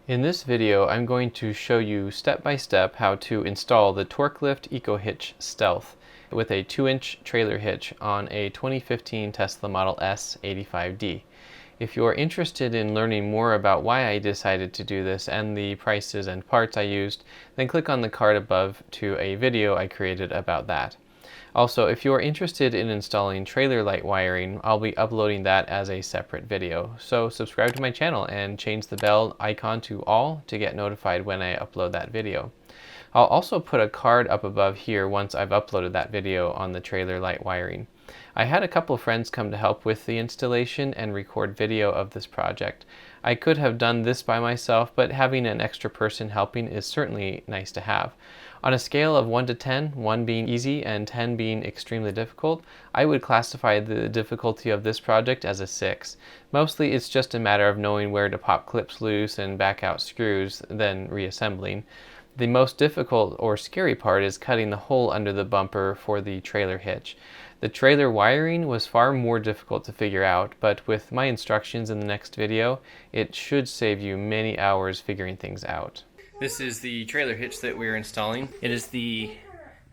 In this video, I'm going to show you step by step how to install the TorqueLift EcoHitch Stealth with a 2-inch trailer hitch on a 2015 Tesla Model S 85D. If you're interested in learning more about why I decided to do this and the prices and parts I used, then click on the card above to a video I created about that. Also, if you're interested in installing trailer light wiring, I'll be uploading that as a separate video. So subscribe to my channel and change the bell icon to all to get notified when I upload that video. I'll also put a card up above here once I've uploaded that video on the trailer light wiring. I had a couple of friends come to help with the installation and record video of this project. I could have done this by myself, but having an extra person helping is certainly nice to have. On a scale of 1 to 10, 1 being easy and 10 being extremely difficult, I would classify the difficulty of this project as a 6. Mostly it's just a matter of knowing where to pop clips loose and back out screws, then reassembling. The most difficult or scary part is cutting the hole under the bumper for the trailer hitch. The trailer wiring was far more difficult to figure out, but with my instructions in the next video, it should save you many hours figuring things out. This is the trailer hitch that we're installing. It is the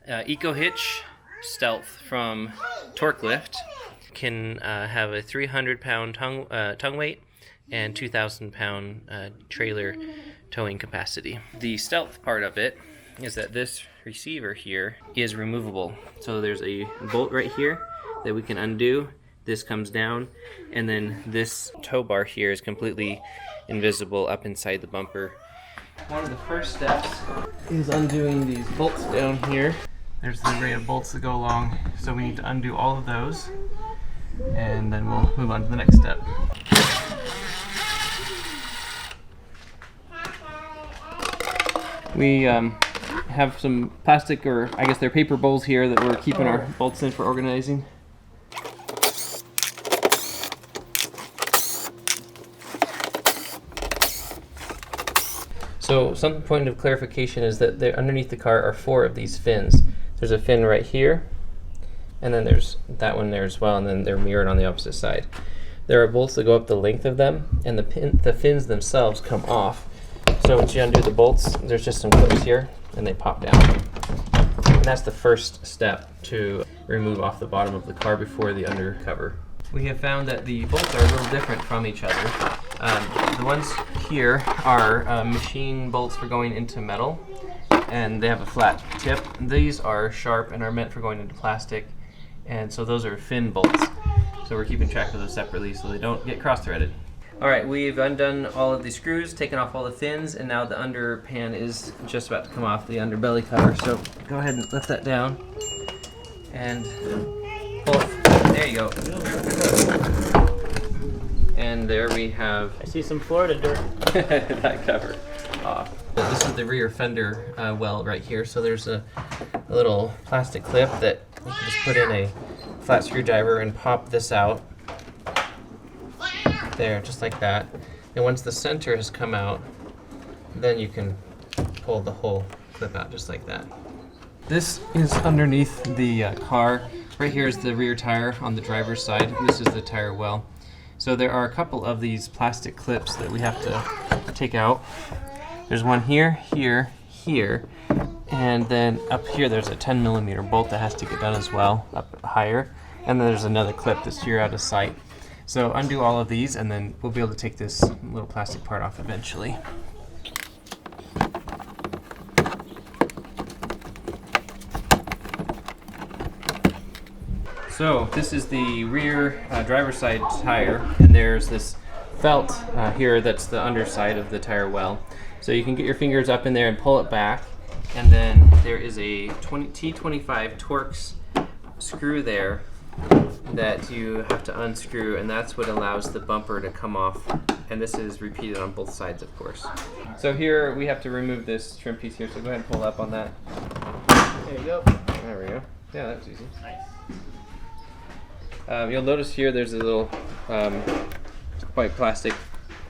EcoHitch Stealth from TorqueLift. Can have a 300-pound tongue weight and 2,000-pound trailer towing capacity. The stealth part of it is that this receiver here is removable. So there's a bolt right here that we can undo. This comes down, and then this tow bar here is completely invisible up inside the bumper. One of the first steps is undoing these bolts down here. There's the array of bolts that go along, so we need to undo all of those, and then we'll move on to the next step. We have some plastic, or I guess they're paper bowls here that we're keeping our bolts in for organizing. So some point of clarification is that underneath the car are 4 of these fins. There's a fin right here, and then there's that one there as well, and then they're mirrored on the opposite side. There are bolts that go up the length of them, and the fins themselves come off. So once you undo the bolts, there's just some clips here, and they pop down. And that's the first step to remove off the bottom of the car before the undercover. We have found that the bolts are a little different from each other. The ones here are machine bolts for going into metal, and they have a flat tip. These are sharp and are meant for going into plastic, and so those are fin bolts. So we're keeping track of those separately so they don't get cross-threaded. Alright, we've undone all of the screws, taken off all the fins, and now the underpan is just about to come off the underbelly cover. So go ahead and lift that down and pull it. There you go. And there we have... I see some Florida dirt. that cover off. This is the rear fender well right here. So there's a little plastic clip that you can just put in a flat screwdriver and pop this out. There, just like that. And once the center has come out, then you can pull the whole clip out just like that. This is underneath the car. Right here is the rear tire on the driver's side. This is the tire well. So there are a couple of these plastic clips that we have to take out. There's one here, here, here, and then up here there's a 10mm bolt that has to get done as well, up higher. And then there's another clip that's here out of sight. So undo all of these, and then we'll be able to take this little plastic part off eventually. So this is the rear driver's side tire, and there's this felt here that's the underside of the tire well. So you can get your fingers up in there and pull it back, and then there is a T25 Torx screw there that you have to unscrew, and that's what allows the bumper to come off, and this is repeated on both sides, of course. So here we have to remove this trim piece here, so go ahead and pull up on that. There you go. There we go. Yeah, that was easy. Nice. You'll notice here there's a little white plastic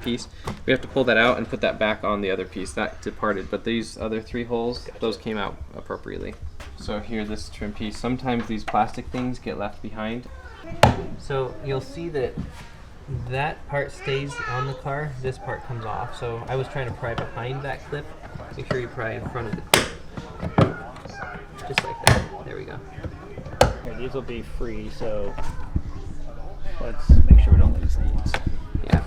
piece. We have to pull that out and put that back on the other piece. That departed, but these other 3 holes, those came out appropriately. So here, this trim piece, sometimes these plastic things get left behind. So you'll see that that part stays on the car, this part comes off. So I was trying to pry behind that clip. Make sure you pry in front of the clip. Just like that. There we go. Here, these will be free, so let's make sure we don't lose these. Yeah.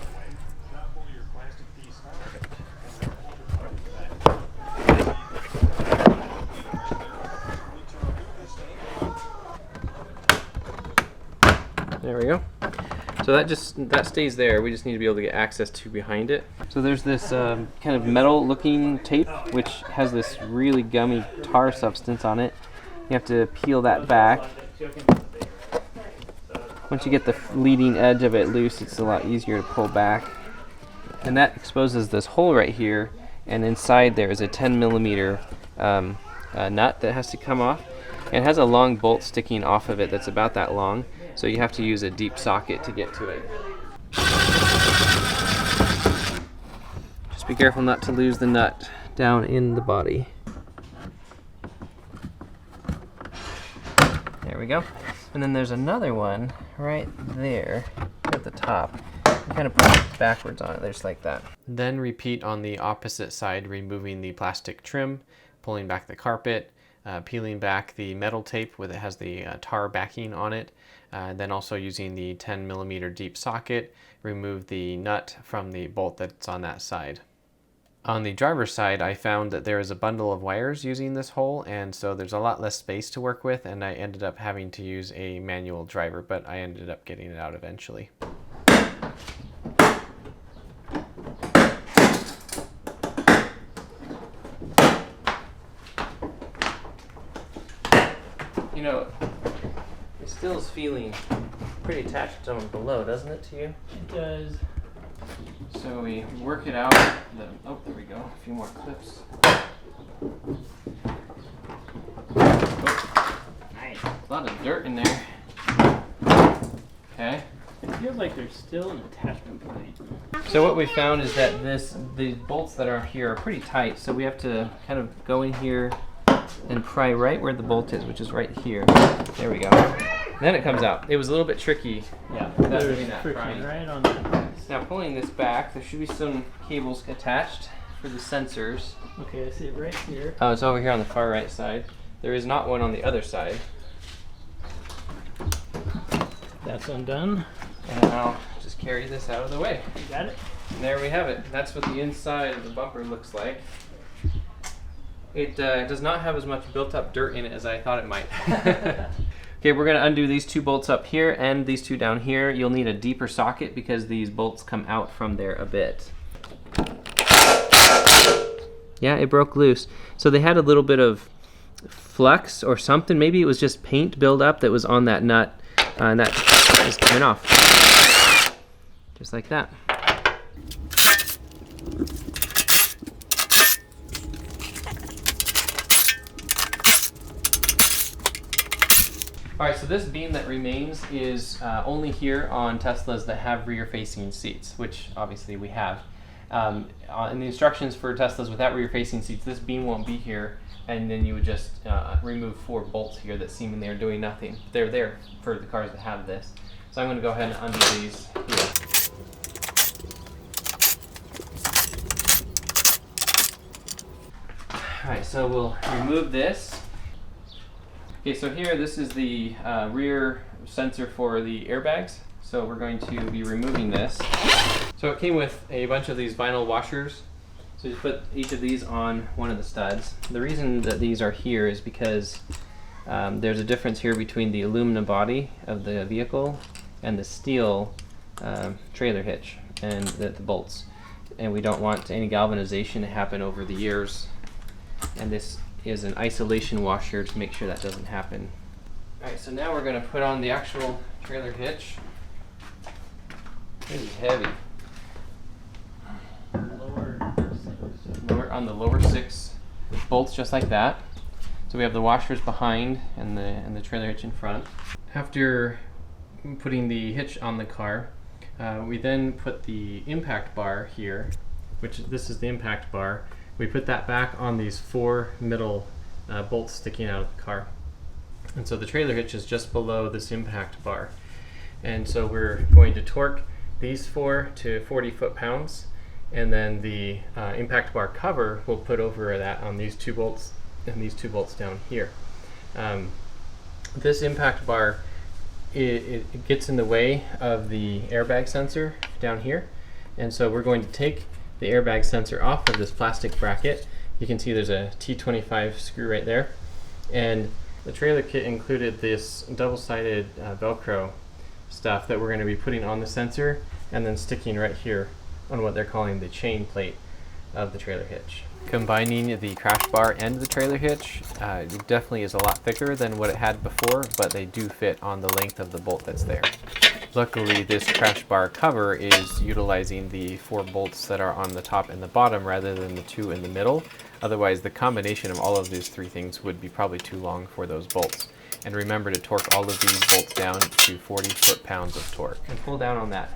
There we go. So that stays there. We just need to be able to get access to behind it. So there's this kind of metal looking tape which has this really gummy tar substance on it. You have to peel that back. Once you get the leading edge of it loose, it's a lot easier to pull back. And that exposes this hole right here, and inside there is a 10 millimeter nut that has to come off. And it has a long bolt sticking off of it that's about that long, so you have to use a deep socket to get to it. Just be careful not to lose the nut down in the body. There we go. And then there's another one right there at the top. You kind of put it backwards on it, just like that. Then repeat on the opposite side, removing the plastic trim, pulling back the carpet, peeling back the metal tape with it has the tar backing on it, then also using the 10 millimeter deep socket, remove the nut from the bolt that's on that side. On the driver's side, I found that there is a bundle of wires using this hole, and so there's a lot less space to work with, and I ended up having to use a manual driver, but I ended up getting it out eventually. You know, it still is feeling pretty attached to someone below, doesn't it, to you? It does. So we work it out. Oh, there we go. A few more clips. Oh, Nice. a lot of dirt in there. Okay. It feels like there's still an attachment point. So what we found is that the bolts that are here are pretty tight, so we have to kind of go in here and pry right where the bolt is, which is right here. There we go. Then it comes out. It was a little bit tricky. Yeah, Without there's doing that friction prying. right on that. Now pulling this back, there should be some cables attached for the sensors. Okay, I see it right here. Oh, it's over here on the far right side. There is not one on the other side. That's undone. And I'll just carry this out of the way. You got it? And there we have it. That's what the inside of the bumper looks like. It does not have as much built up dirt in it as I thought it might. Okay, we're going to undo these two bolts up here and these two down here. You'll need a deeper socket because these bolts come out from there a bit. Yeah, it broke loose. So they had a little bit of flux or something. Maybe it was just paint buildup that was on that nut, and that is coming off. Just like that. All right, so this beam that remains is only here on Teslas that have rear-facing seats, which obviously we have. In the instructions for Teslas without rear-facing seats, this beam won't be here, and then you would just remove 4 bolts here that seemingly are doing nothing. They're there for the cars that have this. So I'm going to go ahead and undo these here. All right, so we'll remove this. Okay, so here, this is the rear sensor for the airbags. So we're going to be removing this. So it came with a bunch of these vinyl washers. So you put each of these on one of the studs. The reason that these are here is because there's a difference here between the aluminum body of the vehicle and the steel trailer hitch and the bolts. And we don't want any galvanization to happen over the years. And this is an isolation washer to make sure that doesn't happen. Alright, so now we're going to put on the actual trailer hitch. This is heavy. Lower on the lower 6 bolts, just like that. So we have the washers behind and the trailer hitch in front. After putting the hitch on the car, we then put the impact bar here, which this is the impact bar. We put that back on these 4 middle bolts sticking out of the car. And so the trailer hitch is just below this impact bar. And so we're going to torque these 4 to 40 foot-pounds, and then the impact bar cover we'll put over that on these 2 bolts and these 2 bolts down here. This impact bar, it gets in the way of the airbag sensor down here, and so we're going to take the airbag sensor off of this plastic bracket. You can see there's a T25 screw right there, and the trailer kit included this double-sided Velcro stuff that we're going to be putting on the sensor and then sticking right here on what they're calling the chain plate of the trailer hitch. Combining the crash bar and the trailer hitch definitely is a lot thicker than what it had before, but they do fit on the length of the bolt that's there. Luckily, this crash bar cover is utilizing the 4 bolts that are on the top and the bottom rather than the 2 in the middle. Otherwise, the combination of all of these 3 things would be probably too long for those bolts. And remember to torque all of these bolts down to 40 foot-pounds of torque. And pull down on that.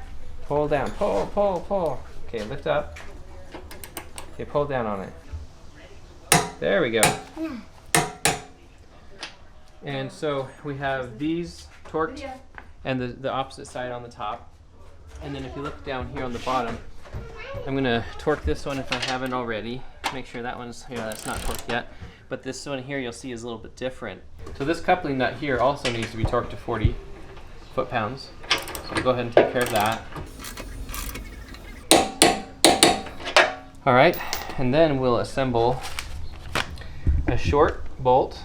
Pull down. Pull, pull, pull. Okay, lift up. Okay, pull down on it. There we go. And so we have these torqued and the opposite side on the top. And then if you look down here on the bottom, I'm gonna torque this one if I haven't already. Make sure that one's, that's not torqued yet. But this one here you'll see is a little bit different. So this coupling nut here also needs to be torqued to 40 foot-pounds. So we'll go ahead and take care of that. All right, and then we'll assemble a short bolt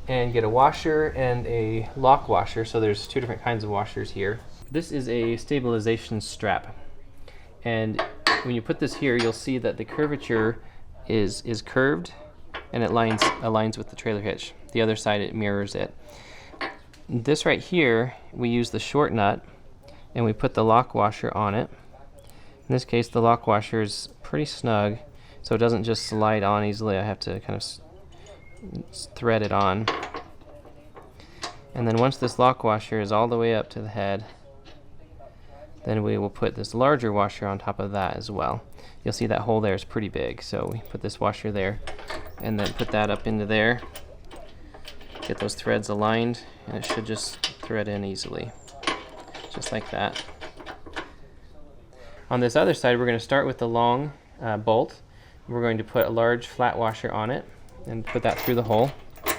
and get a washer and a lock washer. So there's 2 different kinds of washers here. This is a stabilization strap. And when you put this here, you'll see that the curvature is curved and it aligns with the trailer hitch. The other side, it mirrors it. This right here, we use the short nut and we put the lock washer on it. In this case, the lock washer is pretty snug, so it doesn't just slide on easily. I have to kind of thread it on. And then once this lock washer is all the way up to the head, then we will put this larger washer on top of that as well. You'll see that hole there is pretty big, so we put this washer there and then put that up into there. Get those threads aligned and it should just thread in easily, just like that. On this other side, we're going to start with the long bolt. We're going to put a large flat washer on it and put that through the hole. And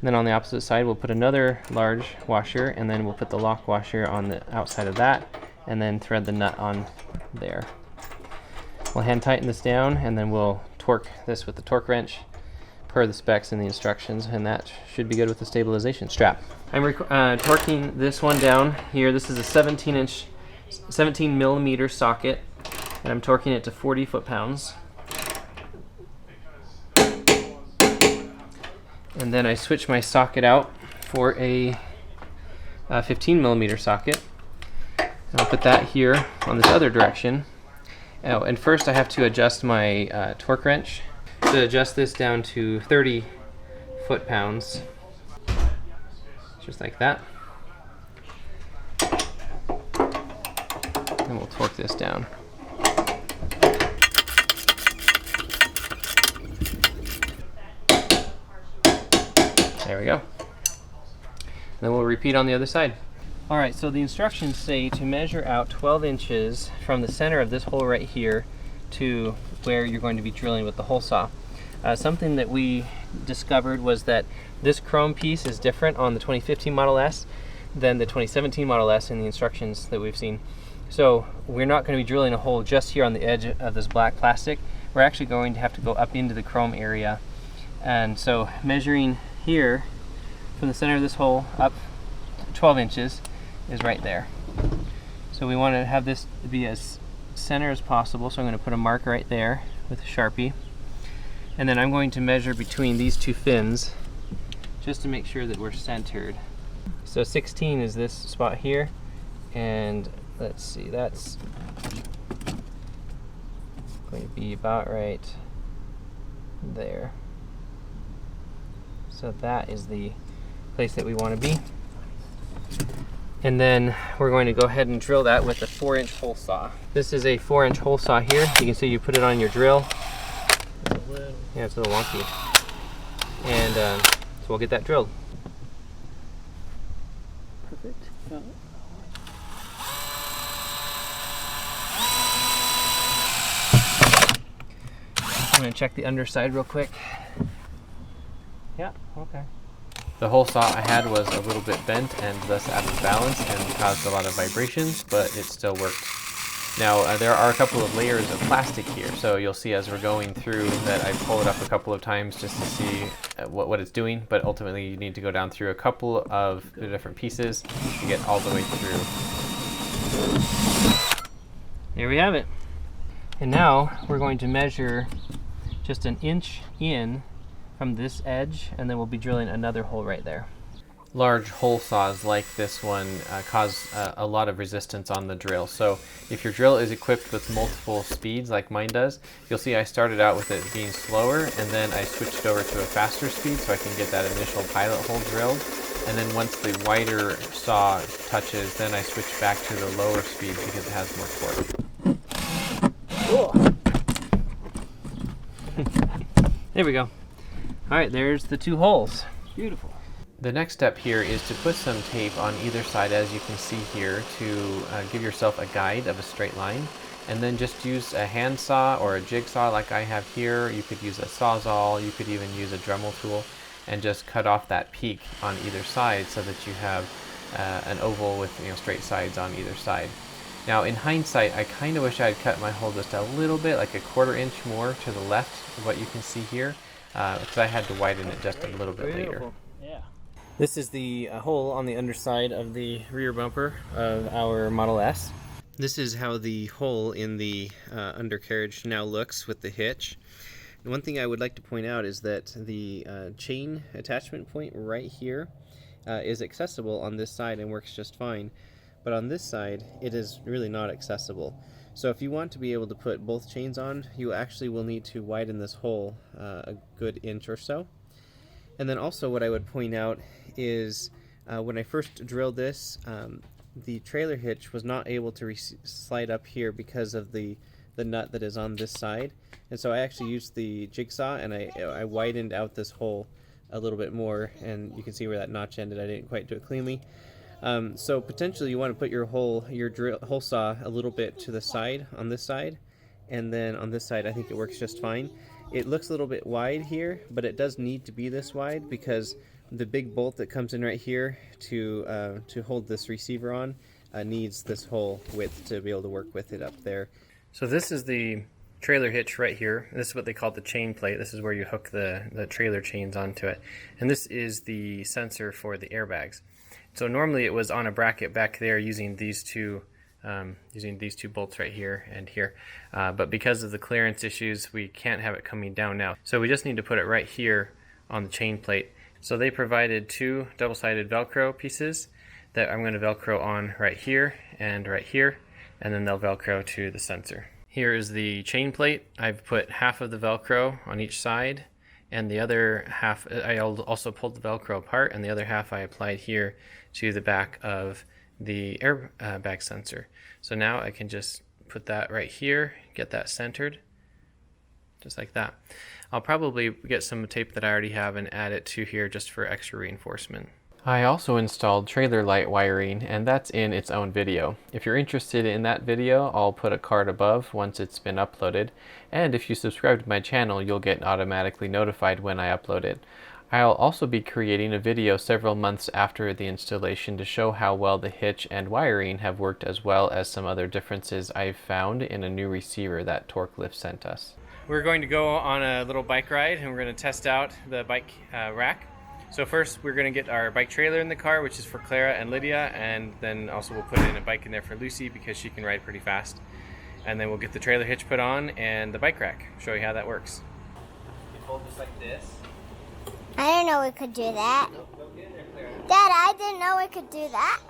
then on the opposite side, we'll put another large washer, and then we'll put the lock washer on the outside of that, and then thread the nut on there. We'll hand tighten this down, and then we'll torque this with the torque wrench per the specs and the instructions, and that should be good with the stabilization strap. I'm torquing this one down here. This is a 17 millimeter socket, and I'm torquing it to 40 foot-pounds. And then I switch my socket out for a 15 millimeter socket. And I'll put that here on this other direction. Oh, and first I have to adjust my torque wrench to adjust this down to 30 foot-pounds, just like that. And we'll torque this down. There we go. And then we'll repeat on the other side. All right, so the instructions say to measure out 12 inches from the center of this hole right here to where you're going to be drilling with the hole saw. Something that we discovered was that this chrome piece is different on the 2015 Model S than the 2017 Model S in the instructions that we've seen. So we're not going to be drilling a hole just here on the edge of this black plastic. We're actually going to have to go up into the chrome area. And so measuring here from the center of this hole up 12 inches is right there. So we want to have this be as center as possible, so I'm going to put a mark right there with a Sharpie. And then I'm going to measure between these 2 fins just to make sure that we're centered. So 16 is this spot here, and let's see, that's going to be about right there. So that is the place that we want to be. And then we're going to go ahead and drill that with a 4-inch hole saw. This is a 4-inch hole saw here. You can see you put it on your drill. Yeah, it's a little wonky. And so we'll get that drilled. Perfect. gonna check the underside real quick. Yeah, okay. The hole saw I had was a little bit bent and thus out of balance and caused a lot of vibrations, but it still worked. Now there are a couple of layers of plastic here, so you'll see as we're going through that I pull it up a couple of times just to see what it's doing, but ultimately you need to go down through a couple of the different pieces to get all the way through. There we have it. And now we're going to measure just an inch in from this edge, and then we'll be drilling another hole right there. Large hole saws like this one cause a lot of resistance on the drill. So if your drill is equipped with multiple speeds like mine does, you'll see I started out with it being slower, and then I switched over to a faster speed so I can get that initial pilot hole drilled. And then once the wider saw touches, then I switch back to the lower speed because it has more torque. There we go. All right, there's the 2 holes. Beautiful. The next step here is to put some tape on either side, as you can see here, to give yourself a guide of a straight line. And then just use a hand saw or a jigsaw like I have here. You could use a Sawzall, you could even use a Dremel tool, and just cut off that peak on either side so that you have an oval with straight sides on either side. Now in hindsight, I kind of wish I had cut my hole just a little bit, like a 1/4 inch more to the left of what you can see here, because I had to widen it just a little bit later. Yeah. This is the hole on the underside of the rear bumper of our Model S. This is how the hole in the undercarriage now looks with the hitch. And one thing I would like to point out is that the chain attachment point right here is accessible on this side and works just fine. But on this side, it is really not accessible. So if you want to be able to put both chains on, you actually will need to widen this hole a good inch or so. And then also what I would point out is when I first drilled this, the trailer hitch was not able to slide up here because of the nut that is on this side. And so I actually used the jigsaw and I widened out this hole a little bit more, and you can see where that notch ended. I didn't quite do it cleanly. So potentially you want to put your hole saw a little bit to the side on this side, and then on this side I think it works just fine. It looks a little bit wide here, but it does need to be this wide because the big bolt that comes in right here to hold this receiver on needs this whole width to be able to work with it up there. So this is the trailer hitch right here. This is what they call the chain plate. This is where you hook the trailer chains onto it. And this is the sensor for the airbags. So normally it was on a bracket back there using these two bolts right here and here, but because of the clearance issues we can't have it coming down now, so we just need to put it right here on the chain plate. So they provided 2 double-sided Velcro pieces that I'm going to Velcro on right here, and then they'll Velcro to the sensor. Here is the chain plate. I've put half of the Velcro on each side, and the other half I also pulled the Velcro apart, and the other half I applied here to the back of the airbag sensor. So now I can just put that right here, get that centered, just like that. I'll probably get some tape that I already have and add it to here just for extra reinforcement. I also installed trailer light wiring, and that's in its own video. If you're interested in that video, I'll put a card above once it's been uploaded, and if you subscribe to my channel, you'll get automatically notified when I upload it. I'll also be creating a video several months after the installation to show how well the hitch and wiring have worked, as well as some other differences I've found in a new receiver that TorqueLift sent us. We're going to go on a little bike ride, and we're going to test out the bike rack. So first we're going to get our bike trailer in the car, which is for Clara and Lydia, and then also we'll put in a bike in there for Lucy because she can ride pretty fast. And then we'll get the trailer hitch put on and the bike rack. Show you how that works. You fold this like this. I didn't know we could do that. Dad, I didn't know we could do that.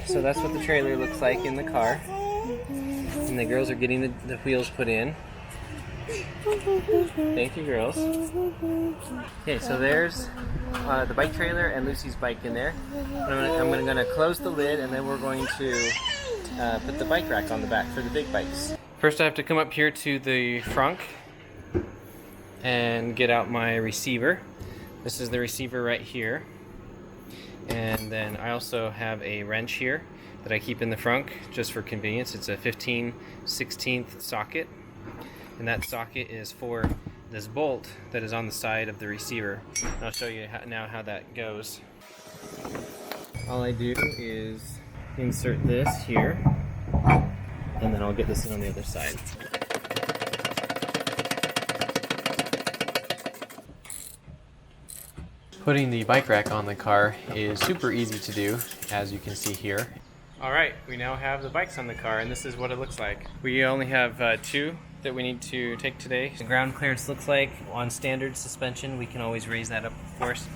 So that's what the trailer looks like in the car. And the girls are getting the wheels put in. Thank you, girls. Okay, so there's the bike trailer and Lucy's bike in there. I'm going to close the lid, and then we're going to put the bike rack on the back for the big bikes. First I have to come up here to the frunk and get out my receiver. This is the receiver right here. And then I also have a wrench here that I keep in the frunk just for convenience. It's a 15/16 socket, and that socket is for this bolt that is on the side of the receiver. And I'll show you now how that goes. All I do is insert this here, and then I'll get this in on the other side. Putting the bike rack on the car is super easy to do, as you can see here. Alright, we now have the bikes on the car, and this is what it looks like. We only have 2 that we need to take today. The ground clearance looks like on standard suspension. We can always raise that up, of course.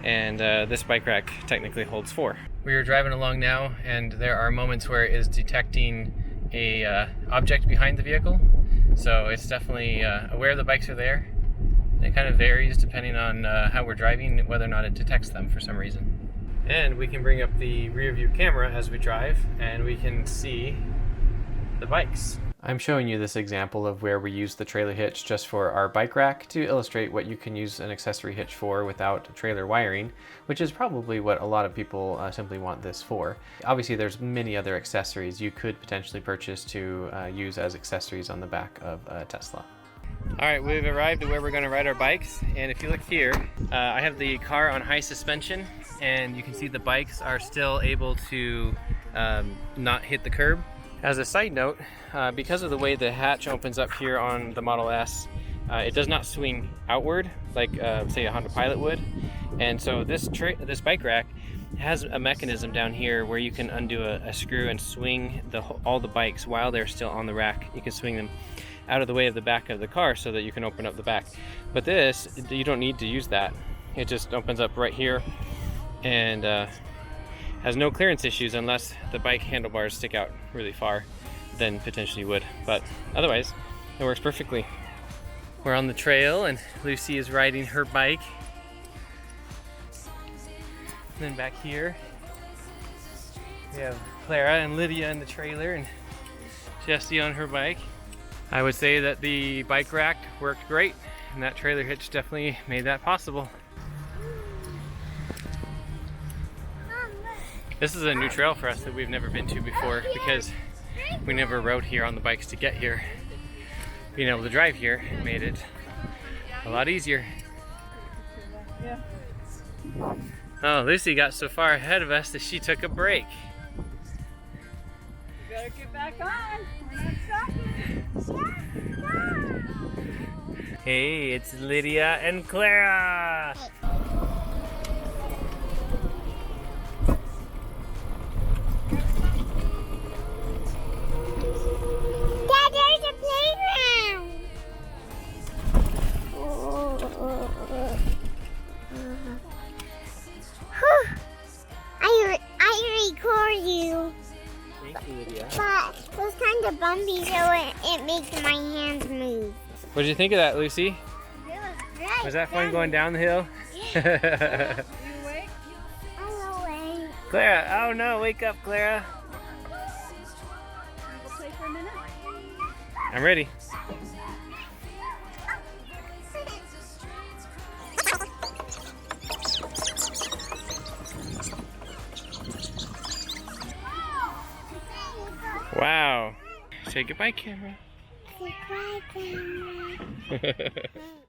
And this bike rack technically holds 4. We are driving along now, and there are moments where it is detecting a object behind the vehicle. So it's definitely aware the bikes are there. It kind of varies depending on how we're driving, whether or not it detects them for some reason. And we can bring up the rear view camera as we drive, and we can see the bikes. I'm showing you this example of where we use the trailer hitch just for our bike rack to illustrate what you can use an accessory hitch for without trailer wiring, which is probably what a lot of people simply want this for. Obviously there's many other accessories you could potentially purchase to use as accessories on the back of a Tesla. Alright, we've arrived at where we're going to ride our bikes, and if you look here, I have the car on high suspension, and you can see the bikes are still able to not hit the curb. As a side note, because of the way the hatch opens up here on the Model S, it does not swing outward like say a Honda Pilot would, and so this bike rack has a mechanism down here where you can undo a screw and swing all the bikes while they're still on the rack. You can swing them out of the way of the back of the car so that you can open up the back. But this, you don't need to use that. It just opens up right here and has no clearance issues unless the bike handlebars stick out really far, then potentially would. But otherwise, it works perfectly. We're on the trail and Lucy is riding her bike. And then back here, we have Clara and Lydia in the trailer and Jessie on her bike. I would say that the bike rack worked great, and that trailer hitch definitely made that possible. This is a new trail for us that we've never been to before because we never rode here on the bikes to get here. Being able to drive here made it a lot easier. Oh, Lucy got so far ahead of us that she took a break. You better get back on. We're not stopping. Hey, it's Lydia and Clara! Dad, there's a playground. I record you. Thank you, Lydia. But it was kind of bumpy, so it makes my hands move. What did you think of that, Lucy? It was great. Was that fun going down the hill? You awake? I'm away. Clara, oh no, wake up, Clara. We'll play for a minute. I'm ready. Wow. Say goodbye, camera. Goodbye, camera.